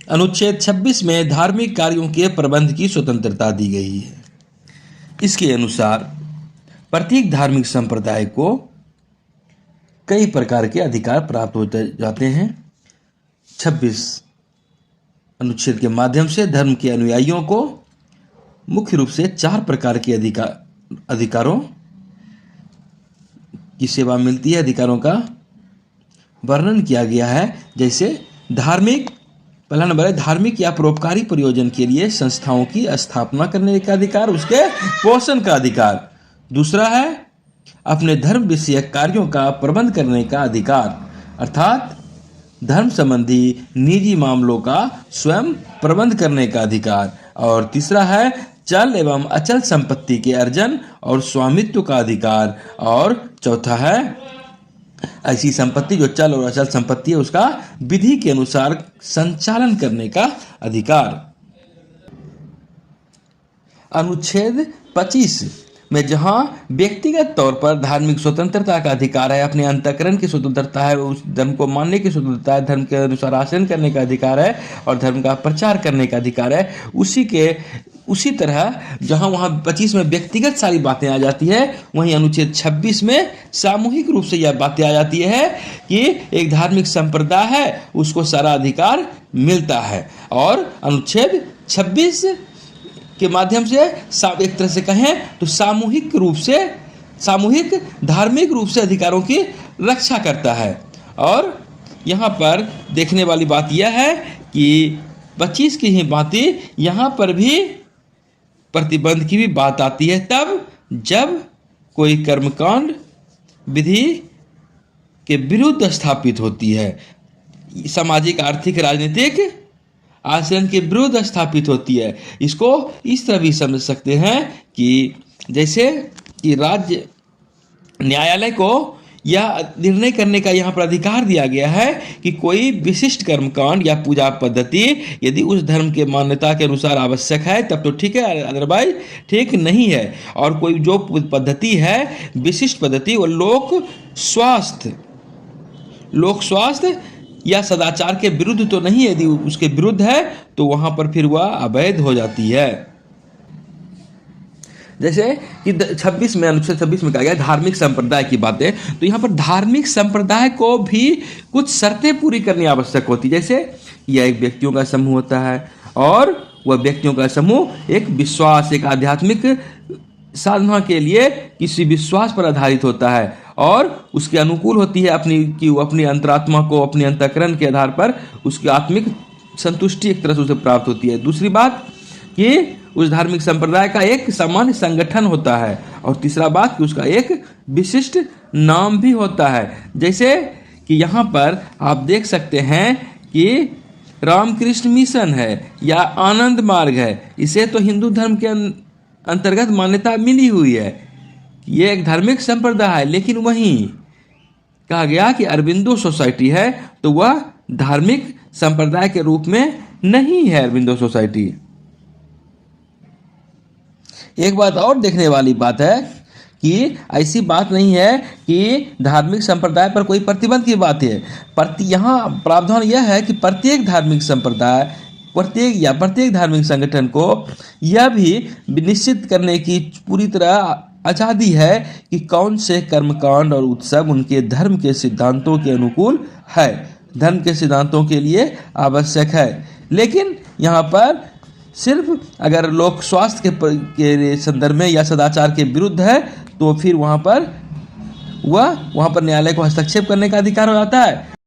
अनुच्छेद 26 में धार्मिक कार्यों के प्रबंध की स्वतंत्रता दी गई है। इसके अनुसार प्रत्येक धार्मिक संप्रदाय को कई प्रकार के अधिकार प्राप्त हो जाते हैं। 26 अनुच्छेद के माध्यम से धर्म के अनुयायियों को मुख्य रूप से 4 प्रकार के अधिकारों की सेवा मिलती है। अधिकारों का वर्णन किया गया है, जैसे पहला नंबर है धार्मिक या परोपकारी प्रयोजन के लिए संस्थाओं की स्थापना करने का अधिकार, उसके पोषण का अधिकार। दूसरा है अपने धर्म विषयक कार्यों का प्रबंध करने का अधिकार, अर्थात धर्म संबंधी निजी मामलों का स्वयं प्रबंध करने का अधिकार। और तीसरा है चल एवं अचल संपत्ति के अर्जन और स्वामित्व का अधिकार। और चौथा है ऐसी संपत्ति जो चल और अचल संपत्ति है उसका विधि के अनुसार संचालन करने का अधिकार। अनुच्छेद 25 में जहां व्यक्तिगत तौर पर धार्मिक स्वतंत्रता का अधिकार है, अपने अंतःकरण की स्वतंत्रता है, उस धर्म को मानने की स्वतंत्रता है, धर्म के अनुसार आचरण करने का अधिकार है और धर्म का प्रचार करने का अधिकार है, उसी तरह जहां वहां 25 में व्यक्तिगत सारी बातें आ जाती है, वहीं अनुच्छेद 26 में सामूहिक रूप से यह बातें आ जाती है कि एक धार्मिक संप्रदाय है उसको सारा अधिकार मिलता है। और अनुच्छेद 26 के माध्यम से एक तरह से कहें तो सामूहिक धार्मिक रूप से अधिकारों की रक्षा करता है। और यहाँ पर देखने वाली बात यह है कि 25 की ही बातें यहाँ पर भी प्रतिबंध की भी बात आती है, तब जब कोई कर्मकांड विधि के विरुद्ध स्थापित होती है, सामाजिक आर्थिक राजनीतिक आचरण के विरुद्ध स्थापित होती है। इसको इस तरह भी समझ सकते हैं कि जैसे कि राज्य न्यायालय को यह निर्णय करने का यहाँ पर अधिकार दिया गया है कि कोई विशिष्ट कर्मकांड या पूजा पद्धति यदि उस धर्म के मान्यता के अनुसार आवश्यक है तब तो ठीक है, अदरवाइज ठीक नहीं है। और कोई जो पद्धति है विशिष्ट पद्धति वो लोक स्वास्थ्य या सदाचार के विरुद्ध तो नहीं है, यदि उसके विरुद्ध है तो वहां पर फिर वह अवैध हो जाती है। जैसे कि 26 में अनुच्छेद 26 में कहा गया धार्मिक संप्रदाय की बातें, तो यहाँ पर धार्मिक संप्रदाय को भी कुछ शर्तें पूरी करनी आवश्यक होती है। जैसे यह एक व्यक्तियों का समूह होता है और वह व्यक्तियों का समूह एक विश्वास, एक आध्यात्मिक साधना के लिए किसी विश्वास पर आधारित होता है और उसके अनुकूल होती है अपनी अंतरात्मा को अपने अंतःकरण के आधार पर उसकी आत्मिक संतुष्टि एक तरह से उसे प्राप्त होती है। दूसरी बात कि उस धार्मिक संप्रदाय का एक सामान्य संगठन होता है और तीसरा बात कि उसका एक विशिष्ट नाम भी होता है। जैसे कि यहाँ पर आप देख सकते हैं कि रामकृष्ण मिशन है या आनंद मार्ग है, इसे तो हिंदू धर्म के अंतर्गत मान्यता मिली हुई है, ये एक धार्मिक संप्रदाय है। लेकिन वहीं कहा गया कि अरबिंदो सोसाइटी है तो वह धार्मिक संप्रदाय के रूप में नहीं है। अरबिंदो सोसाइटी एक बात और देखने वाली बात है कि ऐसी बात नहीं है कि धार्मिक संप्रदाय पर कोई प्रतिबंध की बात है। यहाँ प्रावधान यह है कि प्रत्येक धार्मिक संप्रदाय प्रत्येक धार्मिक संगठन को यह भी निश्चित करने की पूरी तरह आज़ादी है कि कौन से कर्मकांड और उत्सव उनके धर्म के सिद्धांतों के अनुकूल है, धर्म के सिद्धांतों के लिए आवश्यक है। लेकिन यहाँ पर सिर्फ अगर लोक स्वास्थ्य के संदर्भ में या सदाचार के विरुद्ध है तो फिर वहाँ पर न्यायालय को हस्तक्षेप करने का अधिकार हो जाता है।